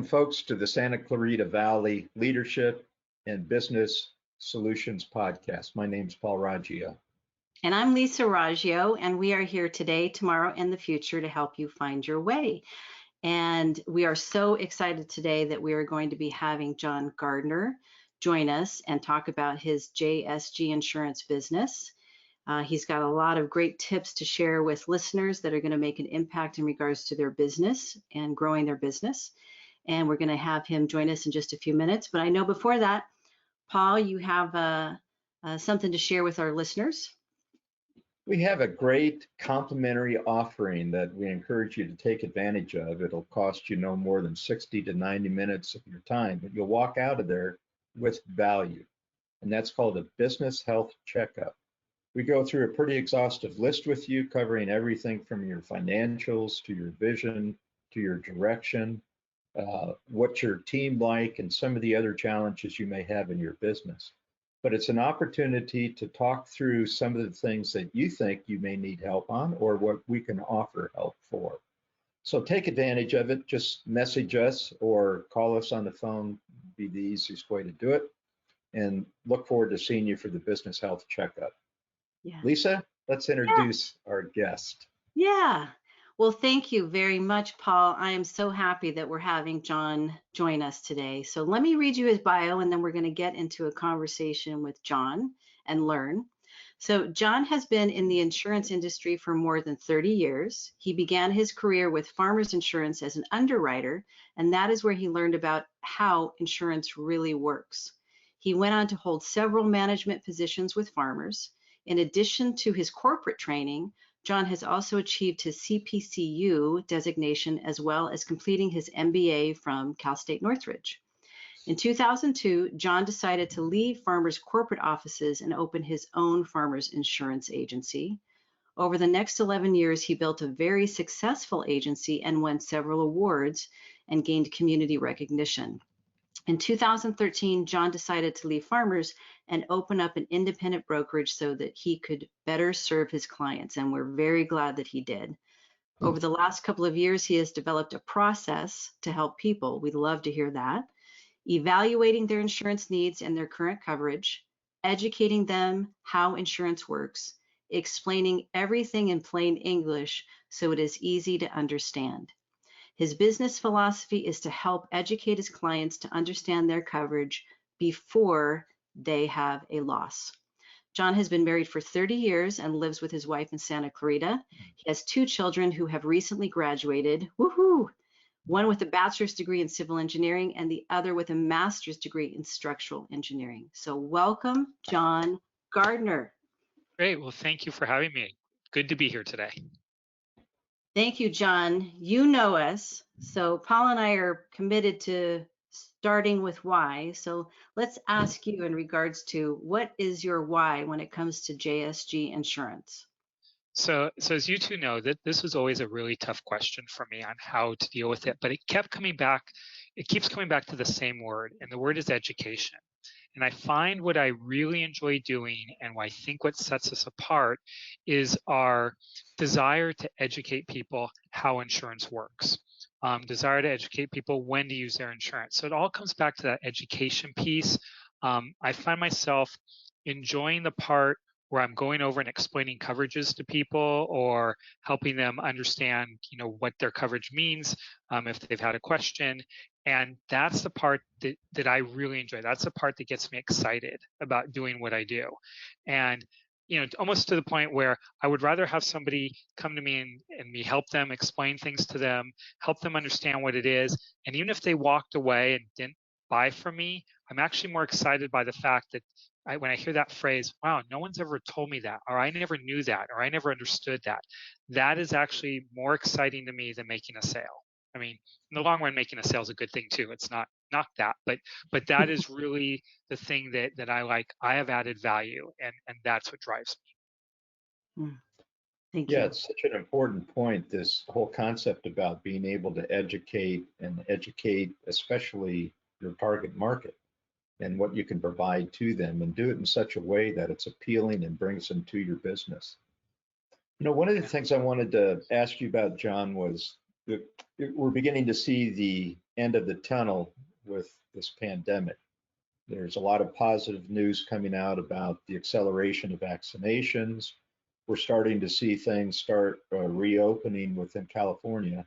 folks, to the Santa Clarita Valley Leadership and Business Solutions Podcast. My name's Paul Raggio. And I'm Lisa Raggio, and we are here today, tomorrow, and the future to help you find your way. And we are so excited today that we are going to be having Jon Gardner join us and talk about his JSG Insurance business. He's got a lot of great tips to share with listeners that are going to make an impact in regards to their business and growing their business. And we're going to have him join us in just a few minutes. But I know before that, Paul, you have something to share with our listeners. We have a great complimentary offering that we encourage you to take advantage of. It'll cost you no more than 60 to 90 minutes of your time, but you'll walk out of there with value. And that's called a business health checkup. We go through a pretty exhaustive list with you, covering everything from your financials to your vision to your direction, what's your team like, and some of the other challenges you may have in your business. But it's an opportunity to talk through some of the things that you think you may need help on or what we can offer help for. So take advantage of it. Just message us or call us on the phone, be the easiest way to do it. And look forward to seeing you for the business health checkup. Yeah. Lisa, let's introduce our guest. Yeah. Well, thank you very much, Paul. I am so happy that we're having Jon join us today. So let me read you his bio, and then we're going to get into a conversation with Jon and learn. So Jon has been in the insurance industry for more than 30 years. He began his career with Farmers Insurance as an underwriter, and that is where he learned about how insurance really works. He went on to hold several management positions with Farmers. In addition to his corporate training, Jon has also achieved his CPCU designation as well as completing his MBA from Cal State Northridge. In 2002, Jon decided to leave Farmers' corporate offices and open his own Farmers Insurance agency. Over the next 11 years, he built a very successful agency and won several awards and gained community recognition. In 2013, Jon decided to leave Farmers and open up an independent brokerage so that he could better serve his clients, and we're very glad that he did. Over the last couple of years, he has developed a process to help people, we'd love to hear that, evaluating their insurance needs and their current coverage, educating them how insurance works, explaining everything in plain English so it is easy to understand. His business philosophy is to help educate his clients to understand their coverage before they have a loss. Jon has been married for 30 years and lives with his wife in Santa Clarita. He has 2 children who have recently graduated, woohoo! One with a bachelor's degree in civil engineering and the other with a master's degree in structural engineering. So welcome, Jon Gardner. Great, well, thank you for having me. Good to be here today. Thank you, Jon. You know us, so Paul and I are committed to starting with why. So let's ask you in regards to what is your why when it comes to JSG Insurance? So as you two know, that this was always a really tough question for me on how to deal with it, but it keeps coming back to the same word, and the word is education. And I find what I really enjoy doing and I think what sets us apart is our desire to educate people how insurance works, desire to educate people when to use their insurance. So it all comes back to that education piece. I find myself enjoying the part where I'm going over and explaining coverages to people or helping them understand, what their coverage means if they've had a question. And that's the part that I really enjoy. That's the part that gets me excited about doing what I do. And, almost to the point where I would rather have somebody come to me and me help them, explain things to them, help them understand what it is. And even if they walked away and didn't buy from me, I'm actually more excited by the fact that when I hear that phrase, wow, no one's ever told me that, or I never knew that, or I never understood that, that is actually more exciting to me than making a sale. I mean, in the long run, making a sale is a good thing too. It's not that, but that is really the thing that I like. I have added value, and that's what drives me. Thank you. Yeah, it's such an important point, this whole concept about being able to educate especially your target market and what you can provide to them, and do it in such a way that it's appealing and brings them to your business. One of the things I wanted to ask you about, Jon, was that we're beginning to see the end of the tunnel with this pandemic. There's a lot of positive news coming out about the acceleration of vaccinations. We're starting to see things start reopening within California.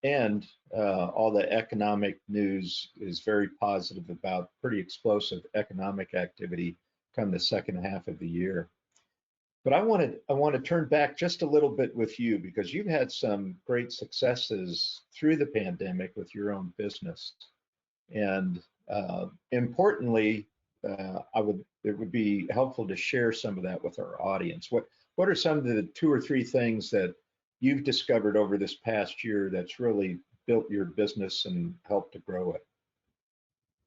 And all the economic news is very positive about pretty explosive economic activity come the second half of the year. But I want to turn back just a little bit with you because you've had some great successes through the pandemic with your own business. And importantly, it would be helpful to share some of that with our audience. What are some of the 2 or 3 things that you've discovered over this past year that's really built your business and helped to grow it?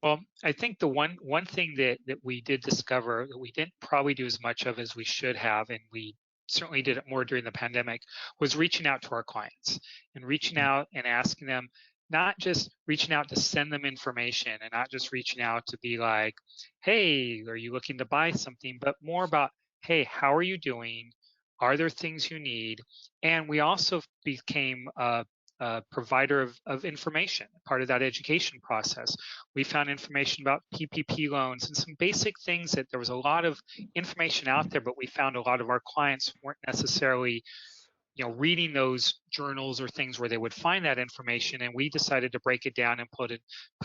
Well, I think the one thing that we did discover that we didn't probably do as much of as we should have, and we certainly did it more during the pandemic, was reaching out to our clients and reaching out and asking them, not just reaching out to send them information and not just reaching out to be like, hey, are you looking to buy something, but more about, hey, how are you doing? Are there things you need? And we also became a provider of information, part of that education process. We found information about PPP loans and some basic things that there was a lot of information out there, but we found a lot of our clients weren't necessarily reading those journals or things where they would find that information, and we decided to break it down and put it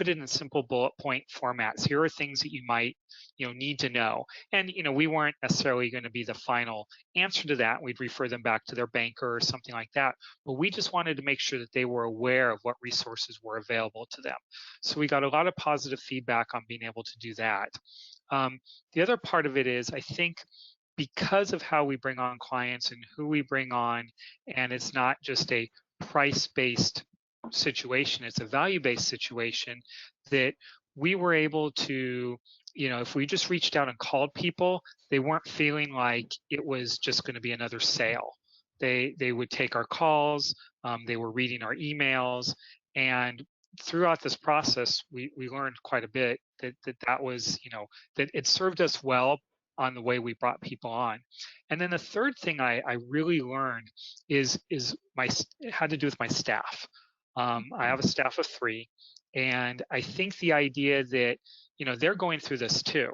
in simple bullet point formats. Here are things that you might need to know, and we weren't necessarily going to be the final answer to that. We'd refer them back to their banker or something like that, but we just wanted to make sure that they were aware of what resources were available to them. So we got a lot of positive feedback on being able to do that. The other part of it is, I think, because of how we bring on clients and who we bring on, and it's not just a price-based situation, it's a value-based situation, that we were able to, if we just reached out and called people, they weren't feeling like it was just going to be another sale. They would take our calls, they were reading our emails, and throughout this process, we learned quite a bit that was, that it served us well on the way we brought people on. And then the third thing I really learned is had to do with my staff. I have a staff of 3, and I think the idea that they're going through this too,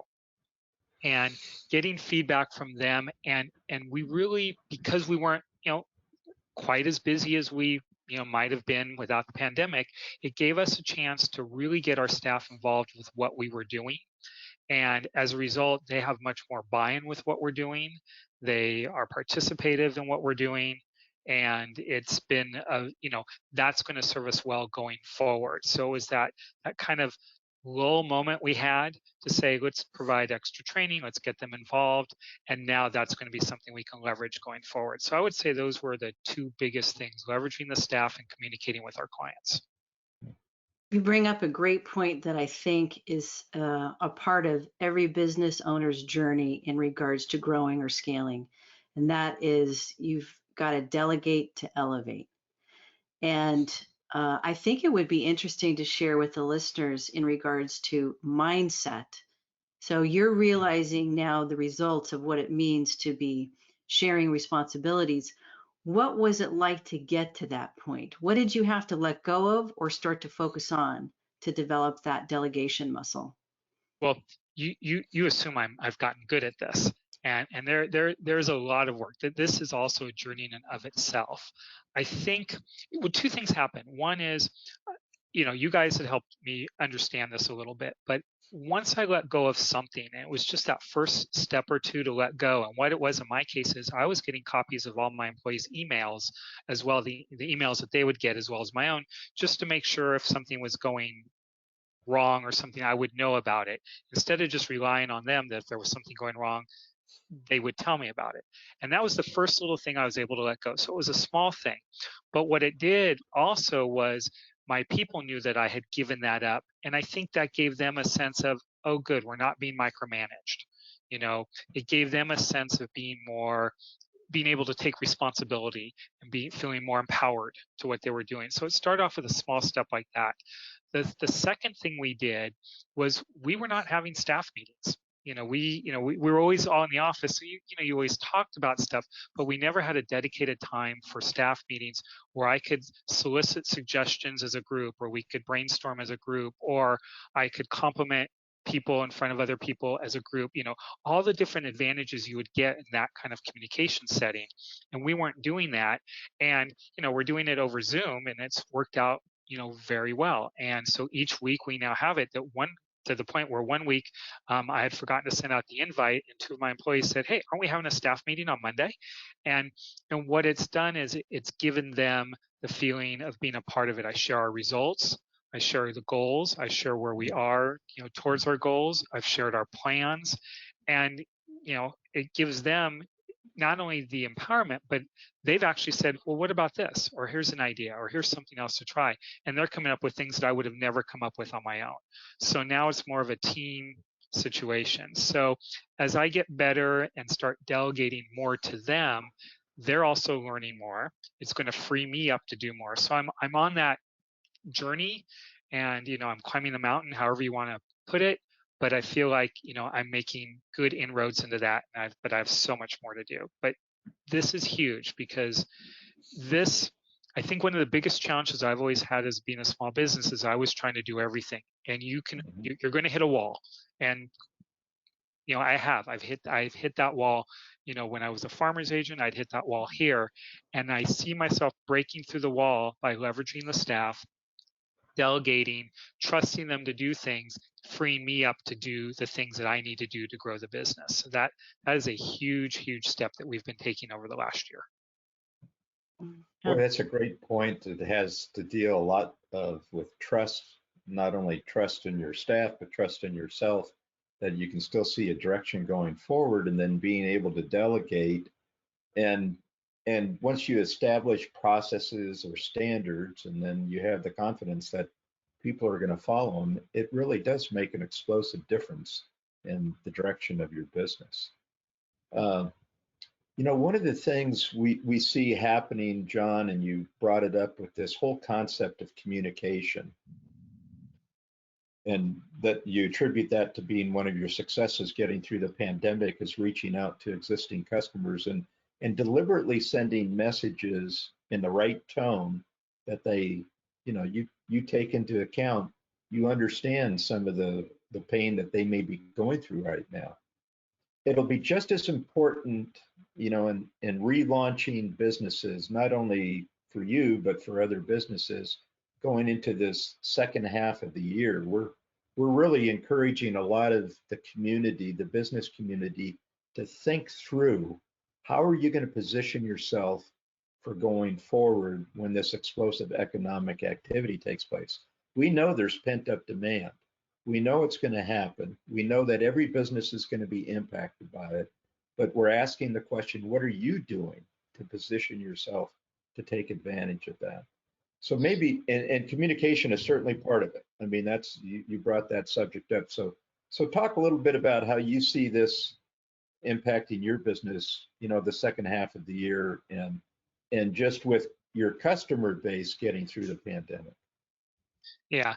and getting feedback from them, and we really, because we weren't quite as busy as we might have been without the pandemic, it gave us a chance to really get our staff involved with what we were doing. And as a result, they have much more buy-in with what we're doing. They are participative in what we're doing. And it's been, that's going to serve us well going forward. So it was that kind of lull moment we had to say, let's provide extra training, let's get them involved. And now that's going to be something we can leverage going forward. So I would say those were the 2 biggest things: leveraging the staff and communicating with our clients. You bring up a great point that I think is a part of every business owner's journey in regards to growing or scaling. And that is, you've got to delegate to elevate. And I think it would be interesting to share with the listeners in regards to mindset. So you're realizing now the results of what it means to be sharing responsibilities. What was it like to get to that point? What did you have to let go of or start to focus on to develop that delegation muscle? Well, you assume I've gotten good at this, and there's a lot of work. That this is also a journey in and of itself. I think 2 things happen. One is, you guys had helped me understand this a little bit, but once I let go of something, and it was just that first step or 2 to let go. And what it was in my case is I was getting copies of all my employees' emails, as well the emails that they would get, as well as my own, just to make sure if something was going wrong or something, I would know about it, instead of just relying on them that if there was something going wrong, they would tell me about it. And that was the first little thing I was able to let go. So it was a small thing. But what it did also was my people knew that I had given that up. And I think that gave them a sense of, oh, good, we're not being micromanaged. It gave them a sense of being able to take responsibility and feeling more empowered to what they were doing. So it started off with a small step like that. The second thing we did was we were not having staff meetings. we were always all in the office, so you always talked about stuff, but we never had a dedicated time for staff meetings where I could solicit suggestions as a group, or we could brainstorm as a group, or I could compliment people in front of other people as a group, all the different advantages you would get in that kind of communication setting. And we weren't doing that. And, we're doing it over Zoom, and it's worked out, very well. And so each week we now have it to the point where one week I had forgotten to send out the invite, and two of my employees said, "Hey, aren't we having a staff meeting on Monday?" And what it's done is it's given them the feeling of being a part of it. I share our results, I share the goals, I share where we are, towards our goals. I've shared our plans, and it gives them not only the empowerment, but they've actually said, well, what about this? Or here's an idea, or here's something else to try. And they're coming up with things that I would have never come up with on my own. So now it's more of a team situation. So as I get better and start delegating more to them, they're also learning more. It's going to free me up to do more. So I'm on that journey, and I'm climbing the mountain, however you want to put it. But I feel like I'm making good inroads into that, but I have so much more to do. But this is huge, because I think one of the biggest challenges I've always had as being a small business is I was trying to do everything, and you're going to hit a wall. And I've hit that wall. When I was a farmer's agent, I'd hit that wall here, and I see myself breaking through the wall by leveraging the staff, delegating, trusting them to do things, freeing me up to do the things that I need to do to grow the business. So that is a huge, huge step that we've been taking over the last year. Boy, that's a great point. It has to deal a lot with trust, not only trust in your staff, but trust in yourself, that you can still see a direction going forward, and then being able to delegate. And once you establish processes or standards, and then you have the confidence that people are going to follow them, it really does make an explosive difference in the direction of your business. One of the things we see happening, John, and you brought it up with this whole concept of communication, and that you attribute that to being one of your successes getting through the pandemic, is reaching out to existing customers and deliberately sending messages in the right tone that they, you take into account, you understand some of the pain that they may be going through right now. It'll be just as important, in relaunching businesses, not only for you, but for other businesses going into this second half of the year. We're really encouraging a lot of the community, the business community, to think through, how are you going to position yourself for going forward when this explosive economic activity takes place? We know there's pent-up demand. We know it's going to happen. We know that every business is going to be impacted by it, but we're asking the question, what are you doing to position yourself to take advantage of that? So maybe, and communication is certainly part of it. I mean, that's, you brought that subject up. So talk a little bit about how you see this impacting your business, the second half of the year, and just with your customer base getting through the pandemic. Yeah,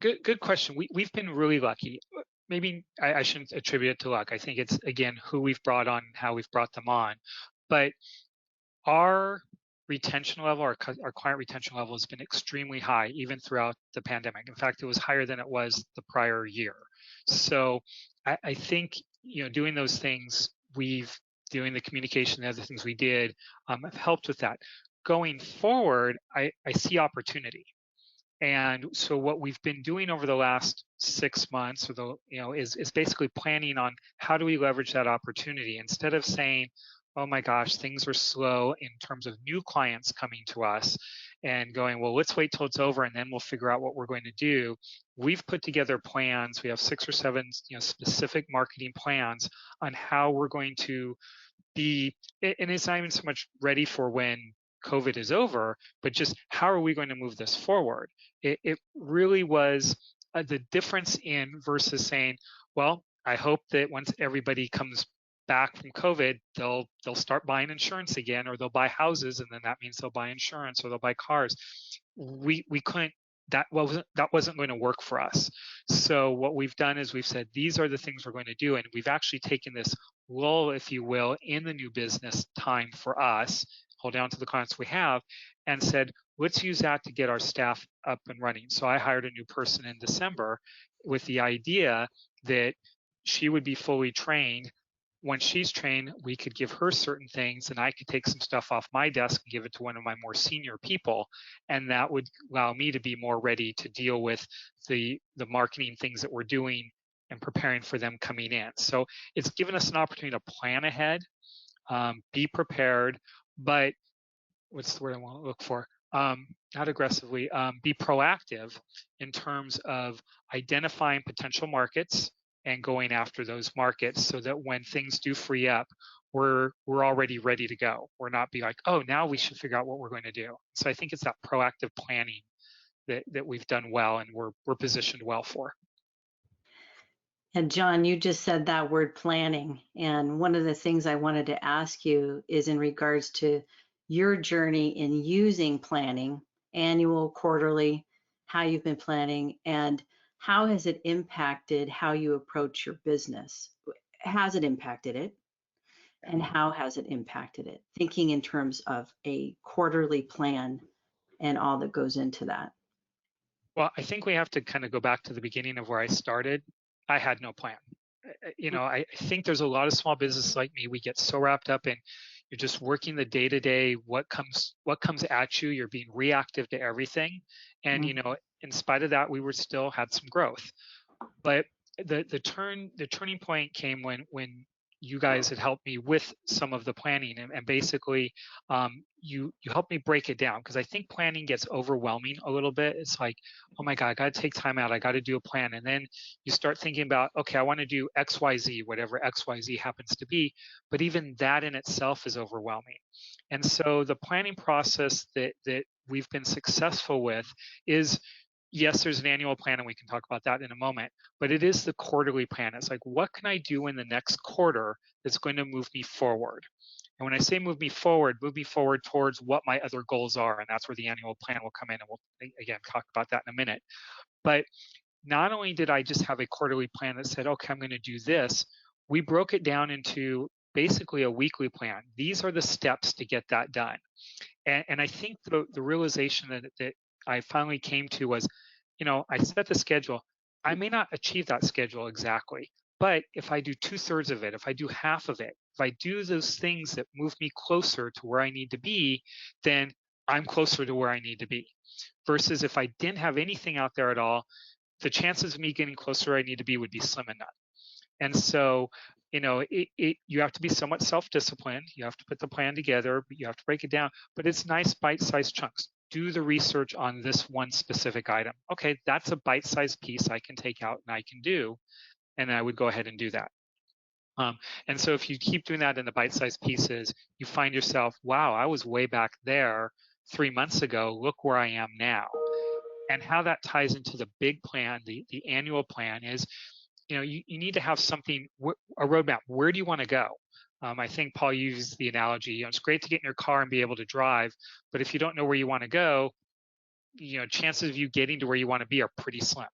good question. We've been really lucky. Maybe I shouldn't attribute it to luck. I think it's, again, who we've brought on and how we've brought them on. But our retention level, our client retention level, has been extremely high even throughout the pandemic. In fact, it was higher than it was the prior year. So I think, doing those things, doing the communication, the other things we did, have helped with that. Going forward, I see opportunity. And so what we've been doing over the last 6 months, is basically planning on how do we leverage that opportunity, instead of saying, oh my gosh, things are slow in terms of new clients coming to us, and going, well, let's wait till it's over and then we'll figure out what we're going to do. We've put together plans. We have 6 or 7, specific marketing plans on how we're going to be, and it's not even so much ready for when COVID is over, but just how are we going to move this forward? It really was the difference in versus saying, well, I hope that once everybody comes back from COVID, they'll start buying insurance again, or they'll buy houses, and then that means they'll buy insurance, or they'll buy cars. We couldn't that wasn't going to work for us. So what we've done is we've said, these are the things we're going to do. And we've actually taken this lull, if you will, in the new business time for us, hold down to the clients we have, and said, let's use that to get our staff up and running. So I hired a new person in December with the idea that she would be fully trained. When she's trained, we could give her certain things, and I could take some stuff off my desk and give it to one of my more senior people, and that would allow me to be more ready to deal with the marketing things that we're doing and preparing for them coming in. So it's given us an opportunity to plan ahead, be prepared, but what's the word I want to look for? Not aggressively, be proactive in terms of identifying potential markets and going after those markets, so that when things do free up, we're already ready to go. We're not be like, oh, now we should figure out what we're going to do. So I think it's that proactive planning that we've done well, and we're positioned well for. And John, you just said that word planning. And one of the things I wanted to ask you is in regards to your journey in using planning, annual, quarterly, how you've been planning, and how has it impacted how you approach your business? Has it impacted it? And how has it impacted it? Thinking in terms of a quarterly plan and all that goes into that. Well, I think we have to kind of go back to the beginning of where I started. I had no plan. I think there's a lot of small businesses like me. We get so wrapped up in you're just working the day to day. What comes at you? You're being reactive to everything, and in spite of that, we were still had some growth. But the turning point came when you guys had helped me with some of the planning, and basically you helped me break it down, because I think planning gets overwhelming a little bit. It's like, oh my God, I got to take time out. I got to do a plan. And then you start thinking about, okay, I want to do XYZ, whatever XYZ happens to be. But even that in itself is overwhelming. And so the planning process that we've been successful with is, yes, there's an annual plan, and we can talk about that in a moment, but it is the quarterly plan. It's like, what can I do in the next quarter that's going to move me forward? And when I say move me forward towards what my other goals are, and that's where the annual plan will come in, and we'll, again, talk about that in a minute. But not only did I just have a quarterly plan that said, okay, I'm going to do this, we broke it down into basically a weekly plan. These are the steps to get that done. And I think the realization that I finally came to was, I set the schedule. I may not achieve that schedule exactly, but if I do 2/3 of it, if I do half of it, if I do those things that move me closer to where I need to be, then I'm closer to where I need to be. Versus if I didn't have anything out there at all, the chances of me getting closer where I need to be would be slim and none. And so, you have to be somewhat self-disciplined. You have to put the plan together, but you have to break it down. But it's nice bite-sized chunks. Do the research on this one specific item. Okay, that's a bite-sized piece I can take out and I can do, and I would go ahead and do that. And so if you keep doing that in the bite-sized pieces, you find yourself, wow, I was way back there 3 months ago. Look where I am now. And how that ties into the big plan, the annual plan is, you need to have something, a roadmap. Where do you want to go? I think Paul used the analogy, it's great to get in your car and be able to drive, but if you don't know where you want to go, chances of you getting to where you want to be are pretty slim.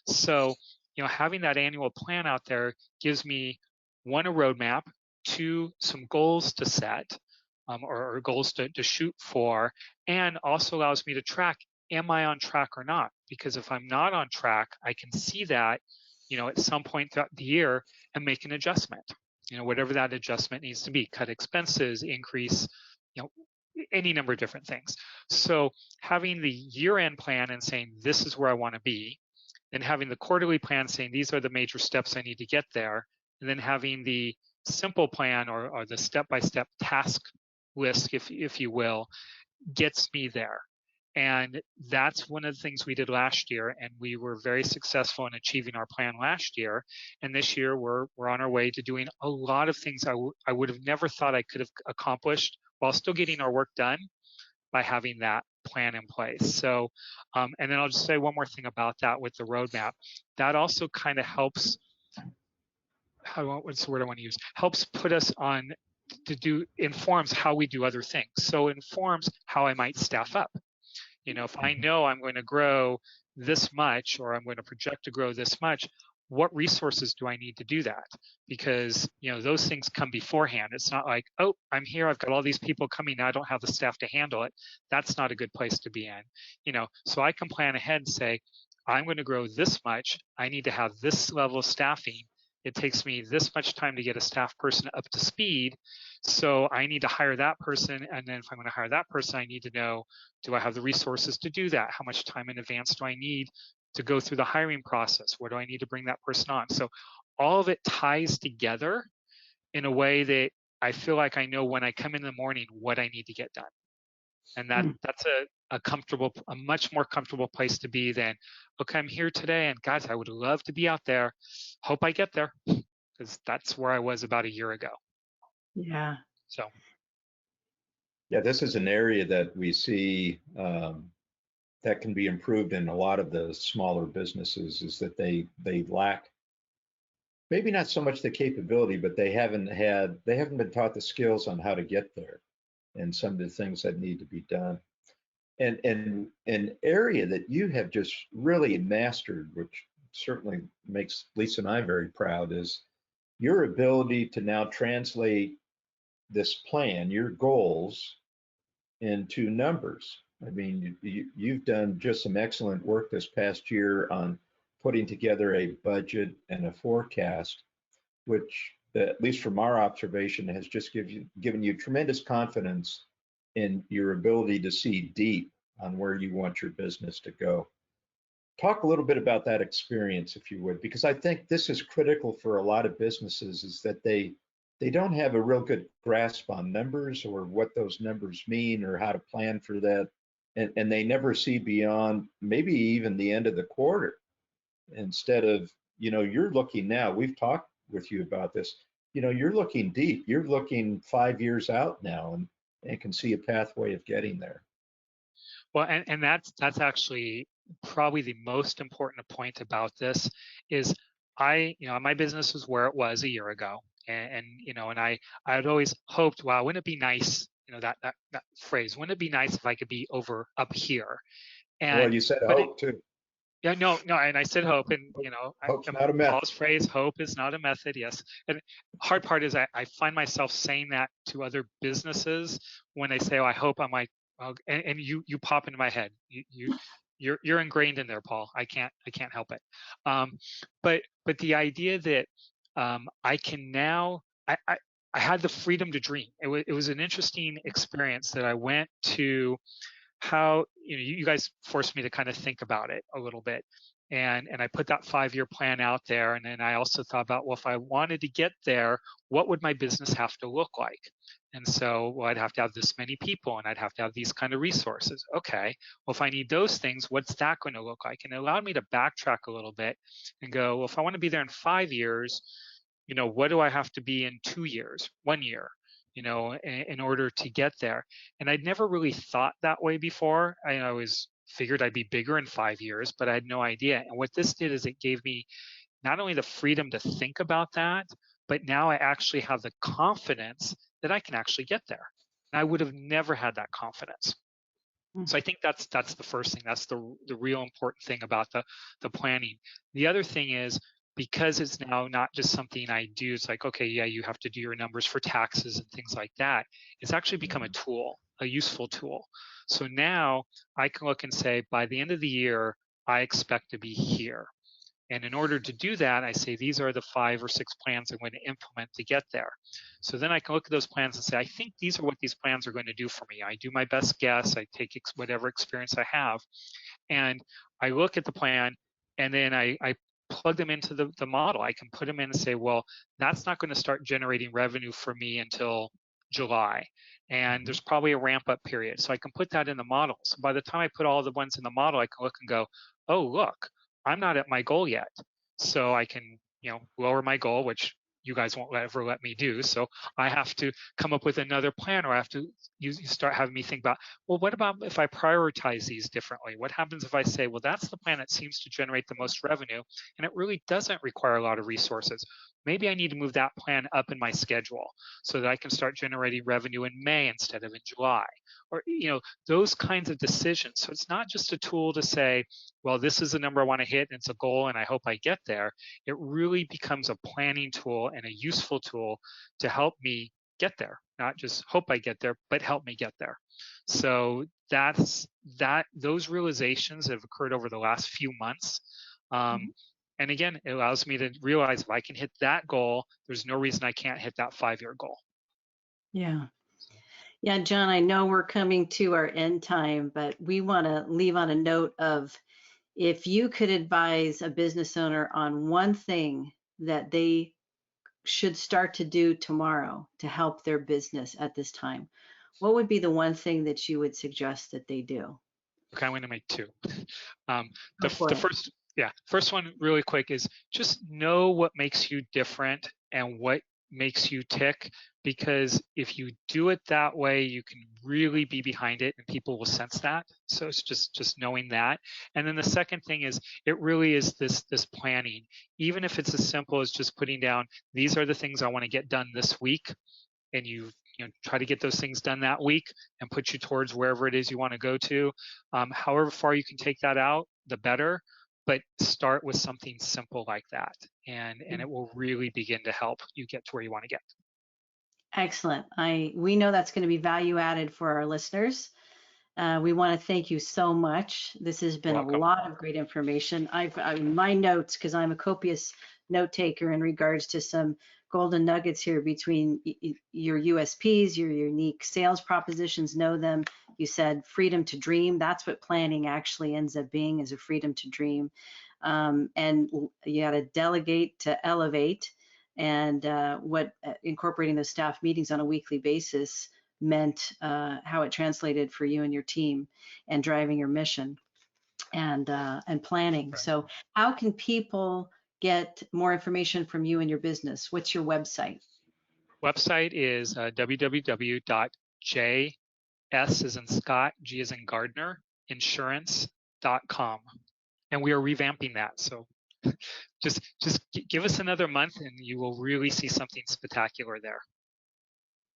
So, having that annual plan out there gives me, one, a roadmap, two, some goals to set, or goals to shoot for, and also allows me to track, am I on track or not? Because if I'm not on track, I can see that, at some point throughout the year and make an adjustment. Whatever that adjustment needs to be, cut expenses, increase, any number of different things. So having the year-end plan and saying, this is where I want to be, and having the quarterly plan saying, these are the major steps I need to get there, and then having the simple plan or the step-by-step task list, if you will, gets me there. And that's one of the things we did last year, and we were very successful in achieving our plan last year. And this year, we're on our way to doing a lot of things I would have never thought I could have accomplished while still getting our work done by having that plan in place. So, and then I'll just say one more thing about that with the roadmap. That also kind of helps, what's the word I want to use? Helps put us on informs how we do other things. So informs how I might staff up. If I know I'm going to grow this much, or I'm going to project to grow this much, what resources do I need to do that? Because, you know, those things come beforehand. It's not like, oh, I'm here, I've got all these people coming, now I don't have the staff to handle it. That's not a good place to be in. You know, so I can plan ahead and say, I'm going to grow this much, I need to have this level of staffing. It takes me this much time to get a staff person up to speed. So I need to hire that person. And then if I'm going to hire that person, I need to know, do I have the resources to do that? How much time in advance do I need to go through the hiring process? What do I need to bring that person on? So all of it ties together in a way that I feel like I know when I come in the morning what I need to get done. And that's a much more comfortable place to be than, okay, I'm here today, and guys, I would love to be out there. Hope I get there, because that's where I was about a year ago. Yeah. So. Yeah, this is an area that we see that can be improved in a lot of the smaller businesses, is that they lack, maybe not so much the capability, but they haven't been taught the skills on how to get there and some of the things that need to be done. And an area that you have just really mastered, which certainly makes Lisa and I very proud, is your ability to now translate this plan, your goals, into numbers. I mean, you've done just some excellent work this past year on putting together a budget and a forecast, which, at least from our observation, has just given you tremendous confidence in your ability to see deep on where you want your business to go. Talk a little bit about that experience, if you would, because I think this is critical for a lot of businesses, is that they don't have a real good grasp on numbers or what those numbers mean or how to plan for that. And they never see beyond maybe even the end of the quarter. Instead of, you know, you're looking now, we've talked with you about this, you know, you're looking deep, you're looking 5 years out now, and can see a pathway of getting there. Well, and that's actually probably the most important point about this is my business was where it was a year ago. And you know, and I'd always hoped, wow, wouldn't it be nice, you know, that phrase, wouldn't it be nice if I could be up here? And well, you said hope too. Yeah, no, and I said hope, and you know, Hope's not a method. Paul's phrase, hope is not a method. Yes, and hard part is I find myself saying that to other businesses when they say, "Oh, I hope." I'm like, oh, and you pop into my head. You're ingrained in there, Paul. I can't help it. But the idea that I can now, I had the freedom to dream. It was an interesting experience that I went to. How, you know, you guys forced me to kind of think about it a little bit, and I put that 5-year plan out there, and then I also thought about, well, if I wanted to get there, what would my business have to look like? And so, well, I'd have to have this many people, and I'd have to have these kind of resources. Okay, well, if I need those things, what's that going to look like? And it allowed me to backtrack a little bit and go, well, if I want to be there in 5 years, you know, what do I have to be in 2 years, 1 year? You know, in order to get there. And I'd never really thought that way before. I always figured I'd be bigger in 5 years, but I had no idea. And what this did is it gave me not only the freedom to think about that, but now I actually have the confidence that I can actually get there. And I would have never had that confidence. So I think that's the first thing. That's the real important thing about the planning. The other thing is, because it's now not just something I do, it's like, okay, yeah, you have to do your numbers for taxes and things like that. It's actually become a tool, a useful tool. So now I can look and say, by the end of the year, I expect to be here. And in order to do that, I say, these are the 5 or 6 plans I'm going to implement to get there. So then I can look at those plans and say, I think these are what these plans are going to do for me. I do my best guess. I take whatever experience I have. And I look at the plan, and then I plug them into the model. I can put them in and say, well, that's not going to start generating revenue for me until July. And there's probably a ramp up period. So I can put that in the model. So by the time I put all the ones in the model, I can look and go, oh, look, I'm not at my goal yet. So I can, you know, lower my goal, which you guys won't ever let me do. So I have to come up with another plan, or I have to you start having me think about, well, what about if I prioritize these differently? What happens if I say, well, that's the plan that seems to generate the most revenue, and it really doesn't require a lot of resources. maybe I need to move that plan up in my schedule so that I can start generating revenue in May instead of in July, or those kinds of decisions. So it's not just a tool to say, well, this is the number I want to hit and it's a goal and I hope I get there. It really becomes a planning tool and a useful tool to help me get there, not just hope I get there, but help me get there. So those realizations have occurred over the last few months. And again, it allows me to realize if I can hit that goal, there's no reason I can't hit that 5-year goal. Yeah. Yeah, John, I know we're coming to our end time, but we want to leave on a note of, if you could advise a business owner on one thing that they should start to do tomorrow to help their business at this time, what would be the one thing that you would suggest that they do? Okay, I'm going to make two. First one really quick is just know what makes you different and what makes you tick, because if you do it that way, you can really be behind it and people will sense that. So it's just knowing that. And then the second thing is, it really is this planning. Even if it's as simple as just putting down, these are the things I want to get done this week, and you try to get those things done that week and put you towards wherever it is you want to go to. However far you can take that out, the better. But start with something simple like that, and it will really begin to help you get to where you want to get. Excellent. We know that's going to be value added for our listeners. We want to thank you so much. This has been a lot of great information. I've my notes, because I'm a copious note taker in regards to some golden nuggets here between your USPs, your unique sales propositions, know them. You said freedom to dream. That's what planning actually ends up being, is a freedom to dream. And you got to delegate to elevate, and what incorporating those staff meetings on a weekly basis meant, how it translated for you and your team, and driving your mission, and planning. Right. So how can people get more information from you and your business? What's your website? Website is www.JS as in Scott, G as in Gardner, insurance.com. And we are revamping that. So just give us another month and you will really see something spectacular there.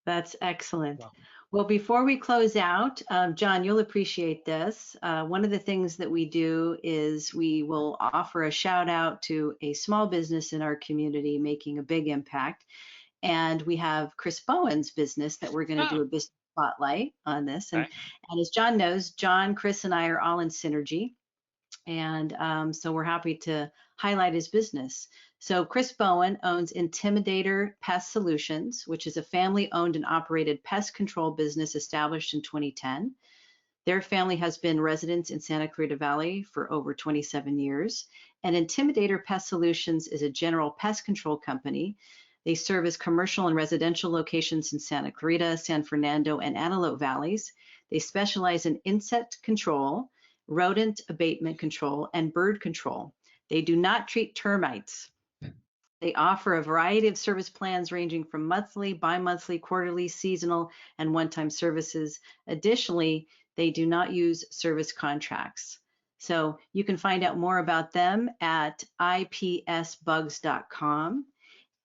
That's excellent. Well, before we close out, John, you'll appreciate this. One of the things that we do is we will offer a shout out to a small business in our community making a big impact. And we have Chris Bowen's business that we're going to do a business spotlight on this. And as John knows, John, Chris, and I are all in synergy. And so we're happy to highlight his business. So Chris Bowen owns Intimidator Pest Solutions, which is a family-owned and operated pest control business established in 2010. Their family has been residents in Santa Clarita Valley for over 27 years. And Intimidator Pest Solutions is a general pest control company. They service commercial and residential locations in Santa Clarita, San Fernando, and Antelope Valleys. They specialize in insect control, rodent abatement control, and bird control. They do not treat termites. They offer a variety of service plans ranging from monthly, bi-monthly, quarterly, seasonal, and one-time services. Additionally, they do not use service contracts. So you can find out more about them at ipsbugs.com.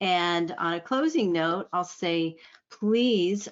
And on a closing note, I'll say, please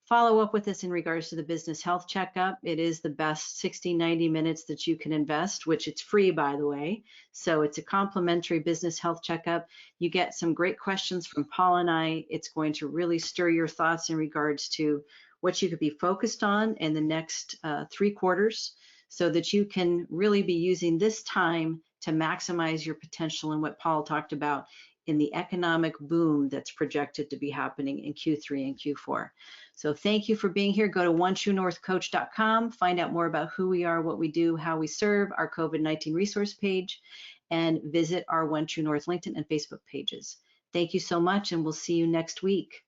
follow up with us in regards to the business health checkup. It is the best 60, 90 minutes that you can invest, which it's free, by the way. So it's a complimentary business health checkup. You get some great questions from Paul and I. It's going to really stir your thoughts in regards to what you could be focused on in the next 3 quarters, so that you can really be using this time to maximize your potential in what Paul talked about in the economic boom that's projected to be happening in Q3 and Q4. So thank you for being here. Go to onetruenorthcoach.com, find out more about who we are, what we do, how we serve, our COVID-19 resource page, and visit our One True North LinkedIn and Facebook pages. Thank you so much, and we'll see you next week.